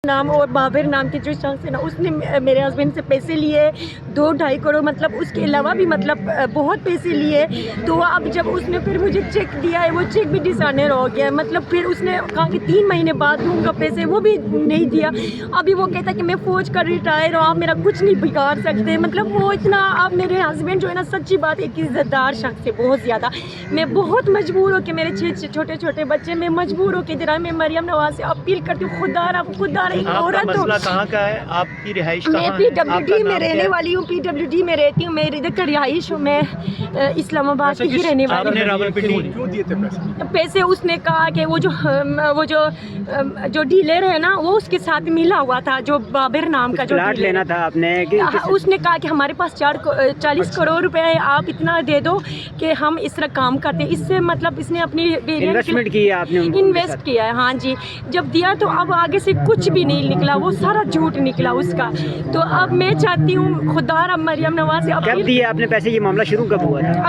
नाम और बाबर नाम के जो शख्स है ना, उसने मेरे हस्बैंड से पैसे लिए 2-2.5 करोड़, मतलब उसके अलावा भी मतलब बहुत पैसे लिए। तो अब जब उसने फिर मुझे चेक दिया है, वो चेक भी डिसऑनर हो गया, मतलब फिर उसने कहा कि 3 महीने बाद दूंगा पैसे, वो भी नहीं दिया। अभी वो कहता कि मैं फौज का रिटायर हूँ, आप मेरा कुछ नहीं बिगाड़ सकते। मतलब वो इतना, अब मेरे हस्बैंड जो है ना, सच्ची बात एक इज्जतदार शख्स है बहुत ज़्यादा। मैं बहुत मजबूर हूँ कि मेरे 6 छोटे छोटे बच्चे, मैं मजबूर हूँ कि जरा मैं मरियम नवाज से अपील करती हूँ, खुदा एक औरत हो। मसला कहाँ का है? आपकी रिहाइश कहाँ है? मैं PWD में रहने वाली हूँ, PWD में रहती हूँ, मेरी इधर का रिहाइश हूँ, मैं इस्लामाबाद की ही रहने वाली आपने हूँ। रावलपिंडी क्यों दिए थे पैसे? पैसे उसने कहा कि जो डीलर है ना, वो उसके साथ मिला हुआ था, जो बाबर नाम का जो प्लाट डीलर लेना है। था आपने कि उसने कहा कि हमारे पास 40 करोड़ रुपए है, आप इतना दे दो कि हम इस तरह काम करते हैं। इससे मतलब इसने अपनी इन्वेस्टमेंट की है आपने इन्वेस्ट किया है। हाँ जी, जब दिया तो अब आगे से कुछ भी नहीं निकला, वो सारा झूठ निकला उसका। तो अब मैं चाहती हूँ खुदा मरियम नवाज से कब दिए आपने पैसे? ये मामला शुरू कब हुआ था?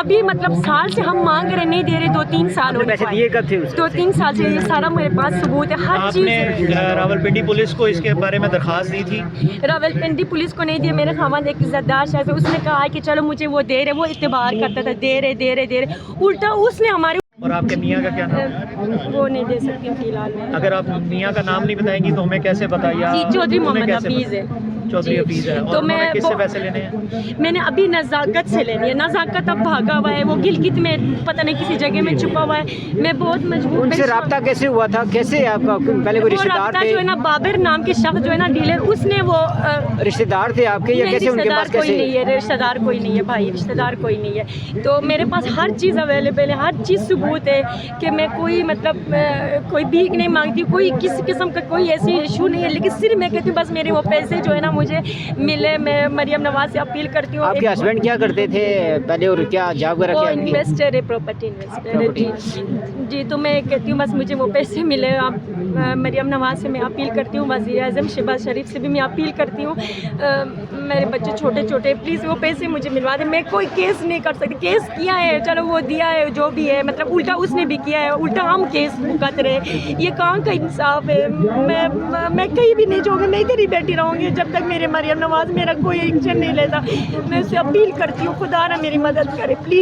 अभी मतलब साल से हम मांग रहे, नहीं दे रहे, 2-3 साल हो पैसे दिए कब थे उसको? 2-3 साल से, ये सारा मेरे पास सबूत है, हर आपने चीज़। रावलपिंडी पुलिस को इसके बारे में दरखास्त दी थी? रावलपिंडी पुलिस को नहीं दिया, मेरे खामद एक इज्जतदार शख्स है, उसने कहा कि चलो मुझे वो दे रहे, वो इत्तेबार करता था, दे रहे, उल्टा उसने हमारे। और आपके मियाँ का क्या नाम है? वो नहीं दे सकती हूँ फिलहाल मैं। अगर आप मियाँ का नाम नहीं बताएंगी तो हमें कैसे बताइए? जी, चौधरी मोहम्मद हफीज़ है। चौधरी जी। हफीज़ है। और तो उन्होंने मैं किससे पैसे लेने हैं? मैंने अभी नज़ाकत से लेनी है। नज़ाकत अब भागा हुआ है, वो गिलगित में पता नहीं किसी जगह में छुपा हुआ है। मैं बहुत मजबूर। उनसे राब्ता कैसे हुआ था? कैसे आपका पहले कोई रिश्तेदार थे? जो है ना, बाबर नाम के शख्स जो है ना डीलर, उसने वो रिश्तेदार थे आपके या कैसे उनके पास? कोई नहीं है, रिश्तेदार कोई नहीं है भाई, रिश्तेदार कोई नहीं है। तो मेरे पास हर चीज़ अवेलेबल है, हर चीज़ सबूत है कि मैं कोई मतलब कोई भीख नहीं मांगती, कोई किसी किस्म का कोई ऐसी इशू नहीं है। लेकिन सिर्फ मैं कहती हूँ बस मेरे वो पैसे जो है ना मुझे मिले। मैं मरियम नवाज से अपील करती हूँ। आपके हस्बैंड क्या करते थे पहले और क्या जॉब वगैरह वो क्या? इन्वेस्टर है, प्रॉपर्टी इन्वेस्टर है जी। तो मैं कहती हूँ बस मुझे वो पैसे मिले। आप मरियम नवाज से मैं अपील करती हूँ, वज़ीर आज़म शहबाज शरीफ से भी मैं अपील करती हूँ, मेरे बच्चे छोटे छोटे, प्लीज़ वो पैसे मुझे मिलवा दें। मैं कोई केस नहीं कर सकती, केस किया है, चलो वो दिया है जो भी है, मतलब उल्टा उसने भी किया है, उल्टा हम केस भुगत रहे। ये कहाँ का इंसाफ है? मैं कहीं भी नहीं जाऊँगी, मैं इधर ही बैठी रहूँगी जब तक मेरे मरियम नवाज मेरा कोई एक्शन नहीं लेता। मैं उससे अपील करती हूँ, खुदा ना मेरी मदद करे प्लीज़।